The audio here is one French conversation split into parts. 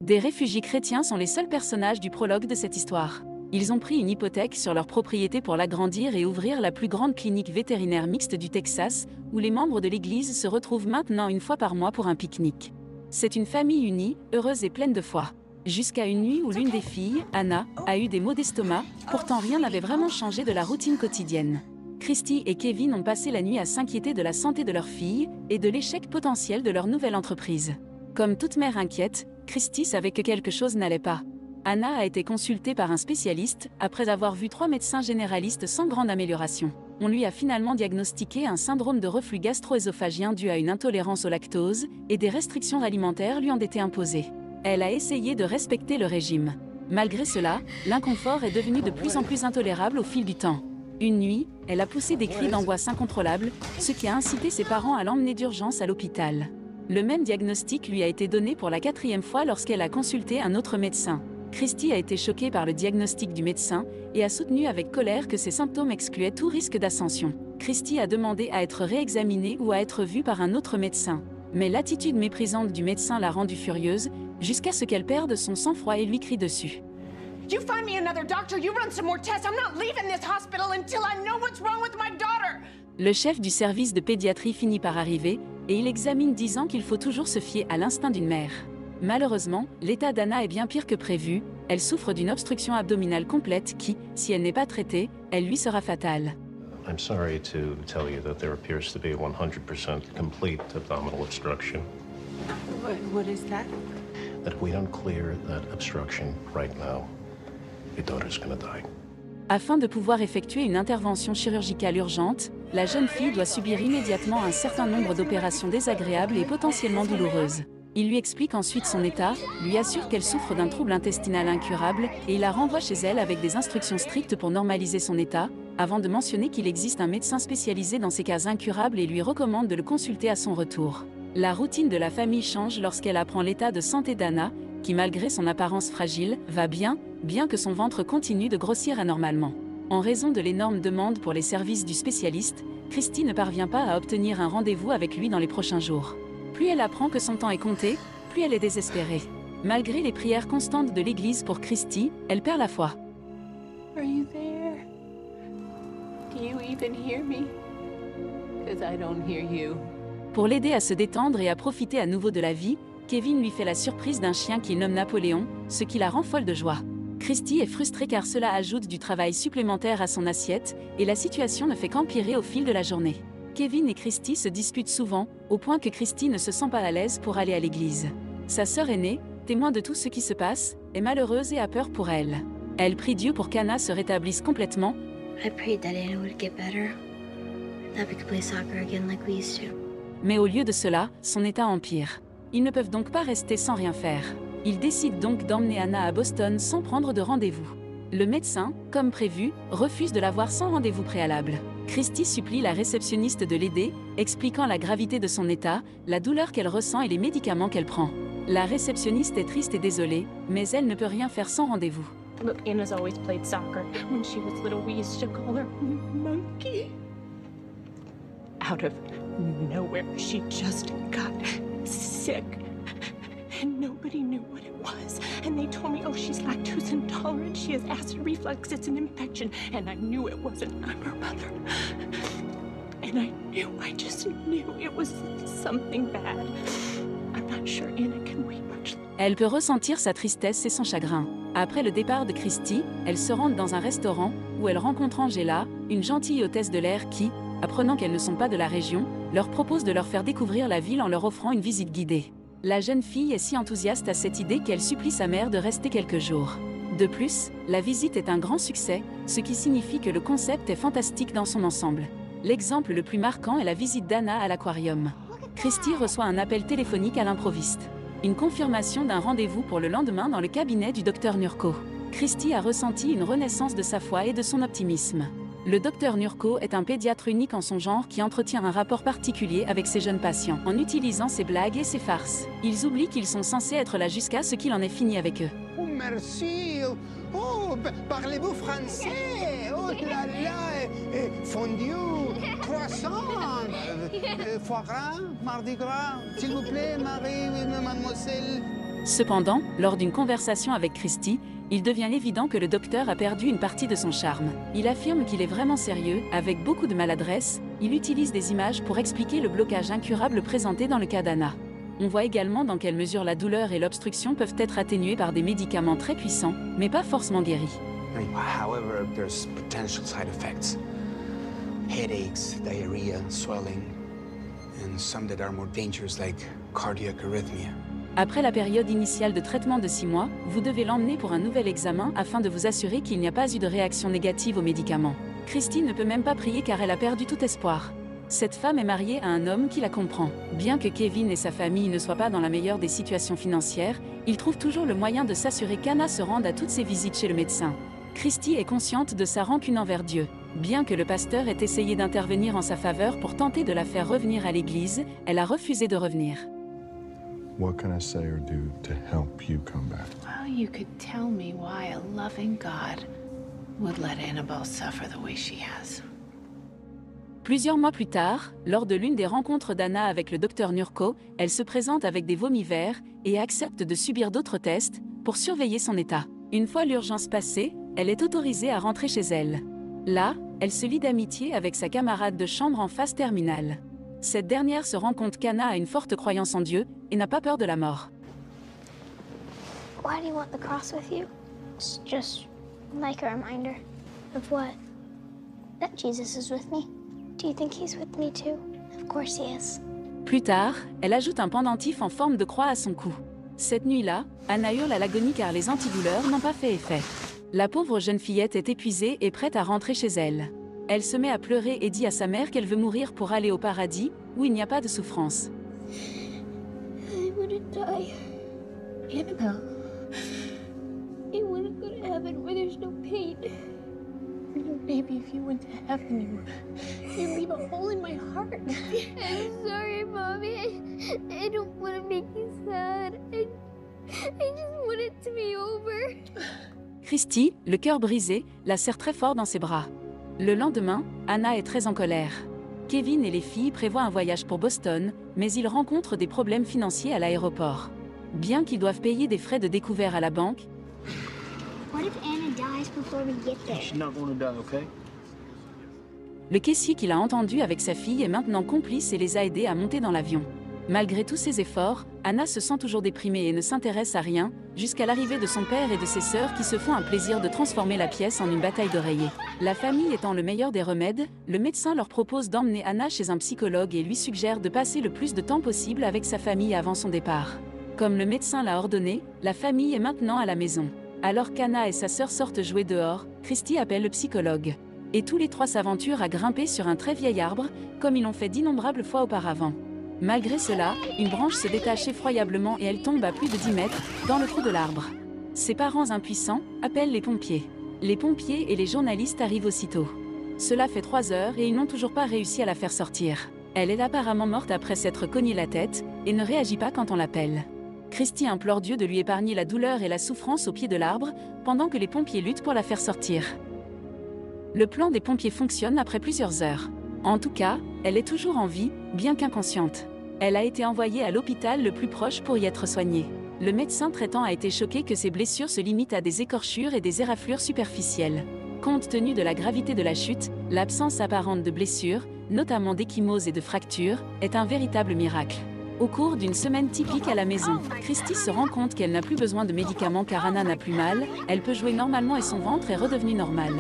Des réfugiés chrétiens sont les seuls personnages du prologue de cette histoire. Ils ont pris une hypothèque sur leur propriété pour l'agrandir et ouvrir la plus grande clinique vétérinaire mixte du Texas, où les membres de l'église se retrouvent maintenant une fois par mois pour un pique-nique. C'est une famille unie, heureuse et pleine de foi. Jusqu'à une nuit où l'une des filles, Anna, a eu des maux d'estomac, pourtant rien n'avait vraiment changé de la routine quotidienne. Christy et Kevin ont passé la nuit à s'inquiéter de la santé de leur fille et de l'échec potentiel de leur nouvelle entreprise. Comme toute mère inquiète, Christy savait que quelque chose n'allait pas. Anna a été consultée par un spécialiste après avoir vu 3 médecins généralistes sans grande amélioration. On lui a finalement diagnostiqué un syndrome de reflux gastro-œsophagien dû à une intolérance au lactose et des restrictions alimentaires lui ont été imposées. Elle a essayé de respecter le régime. Malgré cela, l'inconfort est devenu de plus en plus intolérable au fil du temps. Une nuit, elle a poussé des cris d'angoisse incontrôlables, ce qui a incité ses parents à l'emmener d'urgence à l'hôpital. Le même diagnostic lui a été donné pour la 4e fois lorsqu'elle a consulté un autre médecin. Christy a été choquée par le diagnostic du médecin et a soutenu avec colère que ses symptômes excluaient tout risque d'ascension. Christy a demandé à être réexaminée ou à être vue par un autre médecin. Mais l'attitude méprisante du médecin l'a rendue furieuse, jusqu'à ce qu'elle perde son sang-froid et lui crie dessus. You find me another doctor, you run some more tests. I'm not leaving this hospital until I know what's wrong with my daughter. Le chef du service de pédiatrie finit par arriver, et il examine disant qu'il faut toujours se fier à l'instinct d'une mère. Malheureusement, l'état d'Anna est bien pire que prévu, elle souffre d'une obstruction abdominale complète qui, si elle n'est pas traitée, elle lui sera fatale. I'm sorry to tell you that there appears to be 100% complete abdominal obstruction. What is that? That if we don't clear that obstruction right now, your daughter's gonna die. Afin de pouvoir effectuer une intervention chirurgicale urgente, la jeune fille doit subir immédiatement un certain nombre d'opérations désagréables et potentiellement douloureuses. Il lui explique ensuite son état, lui assure qu'elle souffre d'un trouble intestinal incurable et il la renvoie chez elle avec des instructions strictes pour normaliser son état, avant de mentionner qu'il existe un médecin spécialisé dans ces cas incurables et lui recommande de le consulter à son retour. La routine de la famille change lorsqu'elle apprend l'état de santé d'Anna, qui malgré son apparence fragile, va bien que son ventre continue de grossir anormalement. En raison de l'énorme demande pour les services du spécialiste, Christy ne parvient pas à obtenir un rendez-vous avec lui dans les prochains jours. Plus elle apprend que son temps est compté, plus elle est désespérée. Malgré les prières constantes de l'église pour Christy, elle perd la foi. Are you there? Do you even hear me? 'Cause I don't hear you. Pour l'aider à se détendre et à profiter à nouveau de la vie, Kevin lui fait la surprise d'un chien qu'il nomme Napoléon, ce qui la rend folle de joie. Christy est frustrée car cela ajoute du travail supplémentaire à son assiette, et la situation ne fait qu'empirer au fil de la journée. Kevin et Christy se disputent souvent, au point que Christy ne se sent pas à l'aise pour aller à l'église. Sa sœur aînée, témoin de tout ce qui se passe, est malheureuse et a peur pour elle. Elle prie Dieu pour qu'Anna se rétablisse complètement. I prayed that Anna would get better, that we could play soccer again like we used to. Mais au lieu de cela, son état empire. Ils ne peuvent donc pas rester sans rien faire. Ils décident donc d'emmener Anna à Boston sans prendre de rendez-vous. Le médecin, comme prévu, refuse de la voir sans rendez-vous préalable. Christy supplie la réceptionniste de l'aider, expliquant la gravité de son état, la douleur qu'elle ressent et les médicaments qu'elle prend. La réceptionniste est triste et désolée, mais elle ne peut rien faire sans rendez-vous. Look, Anna's always played soccer. When she was little, we used to call her Monkey. Out of nowhere, she just got sick. And nobody knew what it was. And they told me, oh, she's lactose intolerant. She has acid reflux. It's an infection. And I knew it wasn't. I'm her mother. And I just knew it was something bad. I'm not sure Anna can wait much longer. Elle peut ressentir sa tristesse et son chagrin. Après le départ de Christy, elle se rend dans un restaurant où elle rencontre Angela, une gentille hôtesse de l'air qui, apprenant qu'elles ne sont pas de la région, leur propose de leur faire découvrir la ville en leur offrant une visite guidée. La jeune fille est si enthousiaste à cette idée qu'elle supplie sa mère de rester quelques jours. De plus, la visite est un grand succès, ce qui signifie que le concept est fantastique dans son ensemble. L'exemple le plus marquant est la visite d'Anna à l'aquarium. Christy reçoit un appel téléphonique à l'improviste. Une confirmation d'un rendez-vous pour le lendemain dans le cabinet du docteur Nurko. Christy a ressenti une renaissance de sa foi et de son optimisme. Le docteur Nurko est un pédiatre unique en son genre qui entretient un rapport particulier avec ses jeunes patients en utilisant ses blagues et ses farces. Ils oublient qu'ils sont censés être là jusqu'à ce qu'il en ait fini avec eux. Oh, merci. Oh, parlez-vous français? Oh là là, fondue, croissant, foie gras, mardi gras. S'il vous plaît, Marie, mademoiselle. Cependant, lors d'une conversation avec Christy, il devient évident que le docteur a perdu une partie de son charme. Il affirme qu'il est vraiment sérieux, avec beaucoup de maladresse, il utilise des images pour expliquer le blocage incurable présenté dans le cas d'Anna. On voit également dans quelle mesure la douleur et l'obstruction peuvent être atténuées par des médicaments très puissants, mais pas forcément guéris. However, there's potential side effects. Headaches, diarrhea, swelling, and some that are more dangerous like cardiac arrhythmia. Après la période initiale de traitement de 6 mois, vous devez l'emmener pour un nouvel examen afin de vous assurer qu'il n'y a pas eu de réaction négative aux médicaments. Christy ne peut même pas prier car elle a perdu tout espoir. Cette femme est mariée à un homme qui la comprend. Bien que Kevin et sa famille ne soient pas dans la meilleure des situations financières, ils trouvent toujours le moyen de s'assurer qu'Anna se rende à toutes ses visites chez le médecin. Christy est consciente de sa rancune envers Dieu. Bien que le pasteur ait essayé d'intervenir en sa faveur pour tenter de la faire revenir à l'église, elle a refusé de revenir. What can I say or do to help you come back? Well, you could tell me why a loving God would let Annabelle suffer the way she has. Plusieurs mois plus tard, lors de l'une des rencontres d'Anna avec le docteur Nurko, elle se présente avec des vomis verts et accepte de subir d'autres tests pour surveiller son état. Une fois l'urgence passée, elle est autorisée à rentrer chez elle. Là, elle se lie d'amitié avec sa camarade de chambre en phase terminale. Cette dernière se rend compte qu'Anna a une forte croyance en Dieu et n'a pas peur de la mort. Why do you want the cross with you? It's just like a reminder. Of what? That Jesus is with me. Do you think he's with me too? Of course he is. Plus tard, elle ajoute un pendentif en forme de croix à son cou. Cette nuit-là, Anna hurle à l'agonie car les antidouleurs n'ont pas fait effet. La pauvre jeune fillette est épuisée et prête à rentrer chez elle. Elle se met à pleurer et dit à sa mère qu'elle veut mourir pour aller au paradis, où il n'y a pas de souffrance. I wouldn't die. Annabelle, I wouldn't go to heaven where there's no pain. maybe if you went to heaven, you'd leave a hole in my heart. I'm sorry, Mommy. I don't want to make you sad. I just want it to be over. Christy, le cœur brisé, la serre très fort dans ses bras. Le lendemain, Anna est très en colère. Kevin et les filles prévoient un voyage pour Boston, mais ils rencontrent des problèmes financiers à l'aéroport. Bien qu'ils doivent payer des frais de découvert à la banque, What if Anna dies before we get there? She's not going to die, okay? le caissier qu'il a entendu avec sa fille est maintenant complice et les a aidés à monter dans l'avion. Malgré tous ses efforts, Anna se sent toujours déprimée et ne s'intéresse à rien, jusqu'à l'arrivée de son père et de ses sœurs qui se font un plaisir de transformer la pièce en une bataille d'oreillers. La famille étant le meilleur des remèdes, le médecin leur propose d'emmener Anna chez un psychologue et lui suggère de passer le plus de temps possible avec sa famille avant son départ. Comme le médecin l'a ordonné, la famille est maintenant à la maison. Alors qu'Anna et sa sœur sortent jouer dehors, Christy appelle le psychologue. Et tous les trois s'aventurent à grimper sur un très vieil arbre, comme ils l'ont fait d'innombrables fois auparavant. Malgré cela, une branche se détache effroyablement et elle tombe à plus de 10 mètres, dans le trou de l'arbre. Ses parents impuissants appellent les pompiers. Les pompiers et les journalistes arrivent aussitôt. Cela fait 3 heures et ils n'ont toujours pas réussi à la faire sortir. Elle est apparemment morte après s'être cognée la tête, et ne réagit pas quand on l'appelle. Christy implore Dieu de lui épargner la douleur et la souffrance au pied de l'arbre, pendant que les pompiers luttent pour la faire sortir. Le plan des pompiers fonctionne après plusieurs heures. En tout cas, elle est toujours en vie, bien qu'inconsciente. Elle a été envoyée à l'hôpital le plus proche pour y être soignée. Le médecin traitant a été choqué que ses blessures se limitent à des écorchures et des éraflures superficielles. Compte tenu de la gravité de la chute, l'absence apparente de blessures, notamment d'ecchymoses et de fractures, est un véritable miracle. Au cours d'une semaine typique à la maison, Christy se rend compte qu'elle n'a plus besoin de médicaments car Anna n'a plus mal, elle peut jouer normalement et son ventre est redevenu normal.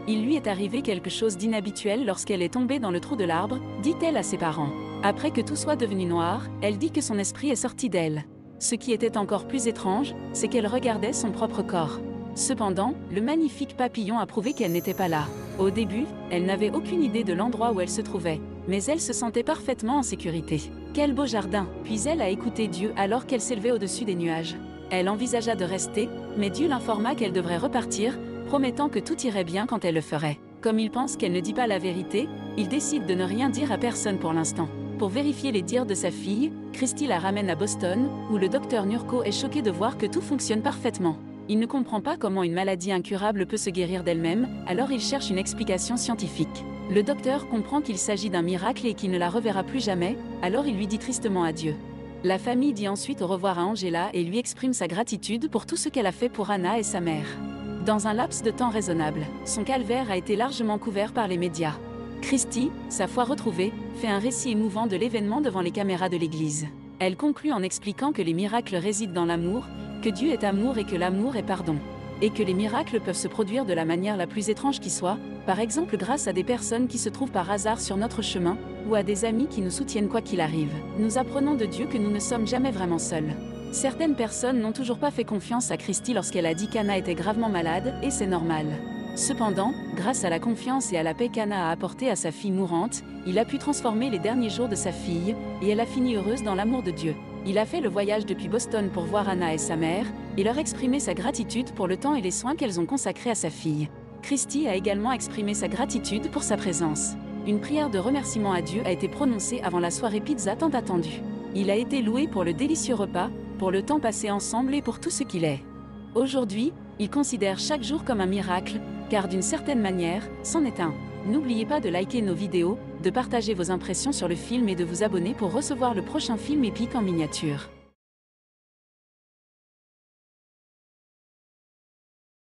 Il lui est arrivé quelque chose d'inhabituel lorsqu'elle est tombée dans le trou de l'arbre, dit-elle à ses parents. Après que tout soit devenu noir, elle dit que son esprit est sorti d'elle. Ce qui était encore plus étrange, c'est qu'elle regardait son propre corps. Cependant, le magnifique papillon a prouvé qu'elle n'était pas là. Au début, elle n'avait aucune idée de l'endroit où elle se trouvait, mais elle se sentait parfaitement en sécurité. Quel beau jardin! Puis elle a écouté Dieu alors qu'elle s'élevait au-dessus des nuages. Elle envisagea de rester, mais Dieu l'informa qu'elle devrait repartir, promettant que tout irait bien quand elle le ferait. Comme il pense qu'elle ne dit pas la vérité, il décide de ne rien dire à personne pour l'instant. Pour vérifier les dires de sa fille, Christy la ramène à Boston, où le docteur Nurko est choqué de voir que tout fonctionne parfaitement. Il ne comprend pas comment une maladie incurable peut se guérir d'elle-même, alors il cherche une explication scientifique. Le docteur comprend qu'il s'agit d'un miracle et qu'il ne la reverra plus jamais, alors il lui dit tristement adieu. La famille dit ensuite au revoir à Angela et lui exprime sa gratitude pour tout ce qu'elle a fait pour Anna et sa mère. Dans un laps de temps raisonnable, son calvaire a été largement couvert par les médias. Christy, sa foi retrouvée, fait un récit émouvant de l'événement devant les caméras de l'église. Elle conclut en expliquant que les miracles résident dans l'amour, que Dieu est amour et que l'amour est pardon. Et que les miracles peuvent se produire de la manière la plus étrange qui soit, par exemple grâce à des personnes qui se trouvent par hasard sur notre chemin, ou à des amis qui nous soutiennent quoi qu'il arrive. Nous apprenons de Dieu que nous ne sommes jamais vraiment seuls. Certaines personnes n'ont toujours pas fait confiance à Christy lorsqu'elle a dit qu'Anna était gravement malade, et c'est normal. Cependant, grâce à la confiance et à la paix qu'Anna a apportée à sa fille mourante, il a pu transformer les derniers jours de sa fille, et elle a fini heureuse dans l'amour de Dieu. Il a fait le voyage depuis Boston pour voir Anna et sa mère, et leur exprimer sa gratitude pour le temps et les soins qu'elles ont consacrés à sa fille. Christy a également exprimé sa gratitude pour sa présence. Une prière de remerciement à Dieu a été prononcée avant la soirée pizza tant attendue. Il a été loué pour le délicieux repas, pour le temps passé ensemble et pour tout ce qu'il est. Aujourd'hui, il considère chaque jour comme un miracle, car d'une certaine manière, c'en est un. N'oubliez pas de liker nos vidéos, de partager vos impressions sur le film et de vous abonner pour recevoir le prochain film épique en miniature.